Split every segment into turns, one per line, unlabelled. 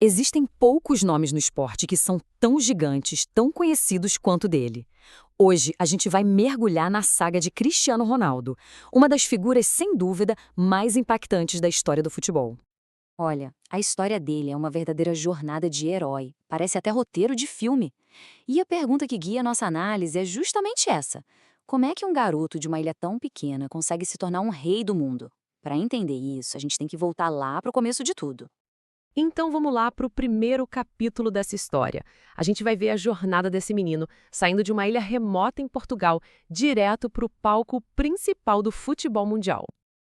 Existem poucos nomes no esporte que são tão gigantes, tão conhecidos quanto o dele. Hoje, a gente vai mergulhar na saga de Cristiano Ronaldo, uma das figuras, sem dúvida, mais impactantes da história do futebol.
Olha, a história dele é uma verdadeira jornada de herói. Parece até roteiro de filme. E a pergunta que guia nossa análise é justamente essa: como é que um garoto de uma ilha tão pequena consegue se tornar um rei do mundo? Para entender isso, a gente tem que voltar lá para o começo de tudo.
Então vamos lá para o primeiro capítulo dessa história. A gente vai ver a jornada desse menino saindo de uma ilha remota em Portugal, direto para o palco principal do futebol mundial.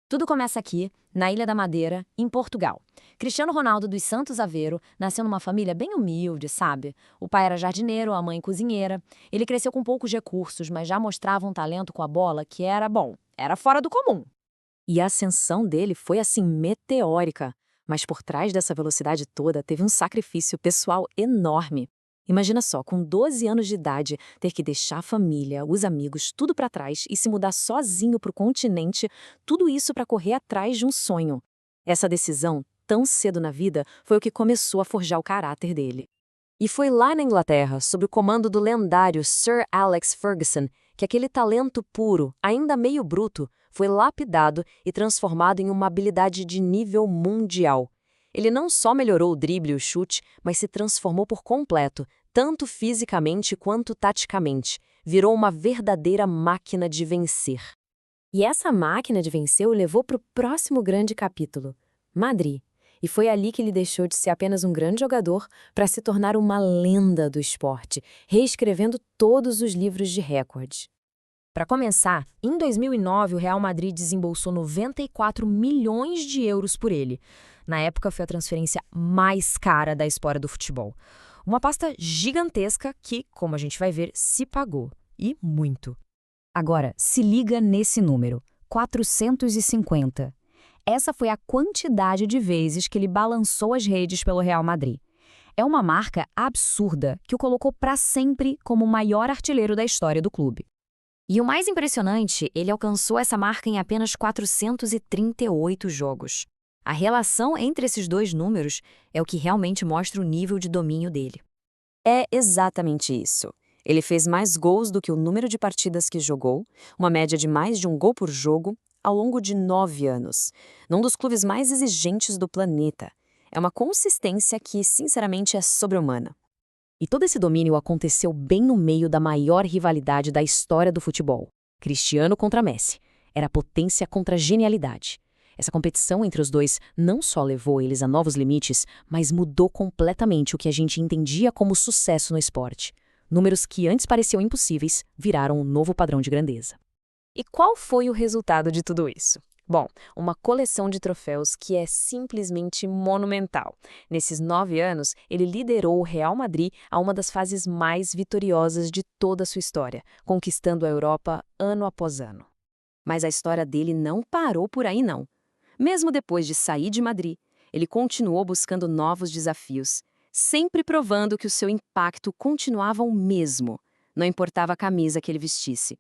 Tudo começa aqui, na Ilha da Madeira, em Portugal. Cristiano Ronaldo dos Santos Aveiro nasceu numa família bem humilde, sabe? O pai era jardineiro, a mãe cozinheira. Ele cresceu com poucos recursos, mas já mostrava um talento com a bola que era, bom, era fora do comum.
E a ascensão dele foi assim meteórica. Mas por trás dessa velocidade toda teve um sacrifício pessoal enorme. Imagina só, com 12 anos de idade, ter que deixar a família, os amigos, tudo para trás e se mudar sozinho para o continente, tudo isso para correr atrás de um sonho. Essa decisão, tão cedo na vida, foi o que começou a forjar o caráter dele. E foi lá na Inglaterra, sob o comando do lendário Sir Alex Ferguson, que aquele talento puro, ainda meio bruto, foi lapidado e transformado em uma habilidade de nível mundial. Ele não só melhorou o drible e o chute, mas se transformou por completo, tanto fisicamente quanto taticamente. Virou uma verdadeira máquina de vencer. E essa máquina de vencer o levou para o próximo grande capítulo, Madrid. E foi ali que ele deixou de ser apenas um grande jogador para se tornar uma lenda do esporte, reescrevendo todos os livros de recordes. Para começar, em 2009 o Real Madrid desembolsou 94 milhões de euros por ele. Na época foi a transferência mais cara da história do futebol. Uma pasta gigantesca que, como a gente vai ver, se pagou. E muito. Agora, se liga nesse número, 450. Essa foi a quantidade de vezes que ele balançou as redes pelo Real Madrid. É uma marca absurda que o colocou para sempre como o maior artilheiro da história do clube. E o mais impressionante, ele alcançou essa marca em apenas 438 jogos. A relação entre esses dois números é o que realmente mostra o nível de domínio dele. É exatamente isso. Ele fez mais gols do que o número de partidas que jogou, uma média de mais de um gol por jogo, ao longo de 9 anos, num dos clubes mais exigentes do planeta. É uma consistência que, sinceramente, é sobre-humana. E todo esse domínio aconteceu bem no meio da maior rivalidade da história do futebol. Cristiano contra Messi. Era potência contra genialidade. Essa competição entre os dois não só levou eles a novos limites, mas mudou completamente o que a gente entendia como sucesso no esporte. Números que antes pareciam impossíveis viraram um novo padrão de grandeza. E qual foi o resultado de tudo isso? Bom, uma coleção de troféus que é simplesmente monumental. Nesses 9 anos, ele liderou o Real Madrid a uma das fases mais vitoriosas de toda a sua história, conquistando a Europa ano após ano. Mas a história dele não parou por aí, não. Mesmo depois de sair de Madrid, ele continuou buscando novos desafios, sempre provando que o seu impacto continuava o mesmo, não importava a camisa que ele vestisse.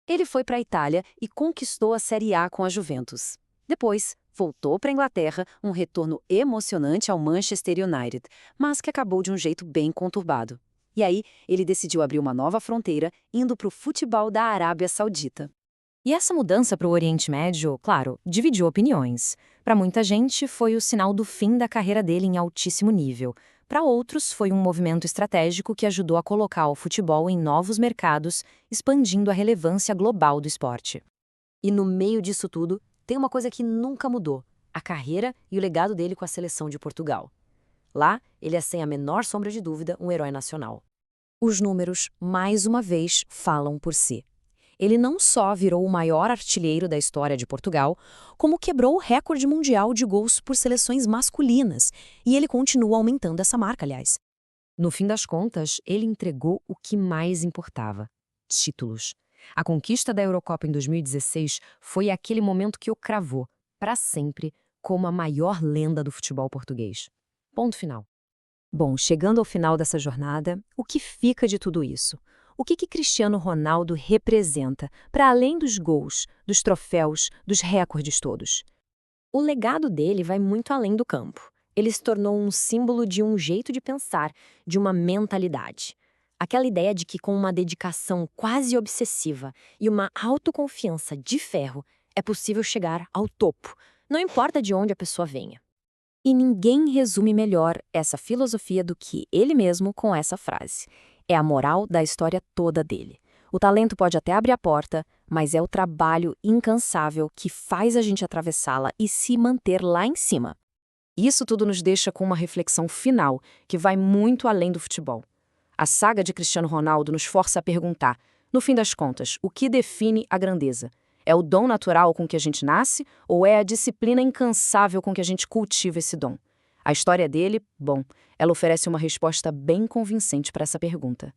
Ele foi para a Itália e conquistou a Série A com a Juventus. Depois, voltou para a Inglaterra, um retorno emocionante ao Manchester United, mas que acabou de um jeito bem conturbado. E aí, ele decidiu abrir uma nova fronteira, indo para o futebol da Arábia Saudita. E essa mudança para o Oriente Médio, claro, dividiu opiniões. Para muita gente, foi o sinal do fim da carreira dele em altíssimo nível. Para outros, foi um movimento estratégico que ajudou a colocar o futebol em novos mercados, expandindo a relevância global do esporte. E no meio disso tudo, tem uma coisa que nunca mudou: a carreira e o legado dele com a seleção de Portugal. Lá, ele é sem a menor sombra de dúvida um herói nacional. Os números, mais uma vez, falam por si. Ele não só virou o maior artilheiro da história de Portugal, como quebrou o recorde mundial de gols por seleções masculinas, e ele continua aumentando essa marca, aliás. No fim das contas, ele entregou o que mais importava: títulos. A conquista da Eurocopa em 2016 foi aquele momento que o cravou, para sempre, como a maior lenda do futebol português. Ponto final. Bom, chegando ao final dessa jornada, o que fica de tudo isso? O que Cristiano Ronaldo representa, para além dos gols, dos troféus, dos recordes todos? O legado dele vai muito além do campo.
Ele se tornou um símbolo de um jeito de pensar, de uma mentalidade. Aquela ideia de que com uma dedicação quase obsessiva e uma autoconfiança de ferro, é possível chegar ao topo, não importa de onde a pessoa venha. E ninguém resume melhor essa filosofia do que ele mesmo com essa frase. É a moral da história toda dele. O talento pode até abrir a porta, mas é o trabalho incansável que faz a gente atravessá-la e se manter lá em cima.
Isso tudo nos deixa com uma reflexão final, que vai muito além do futebol. A saga de Cristiano Ronaldo nos força a perguntar, no fim das contas, o que define a grandeza? É o dom natural com que a gente nasce ou é a disciplina incansável com que a gente cultiva esse dom? A história dele, bom, ela oferece uma resposta bem convincente para essa pergunta.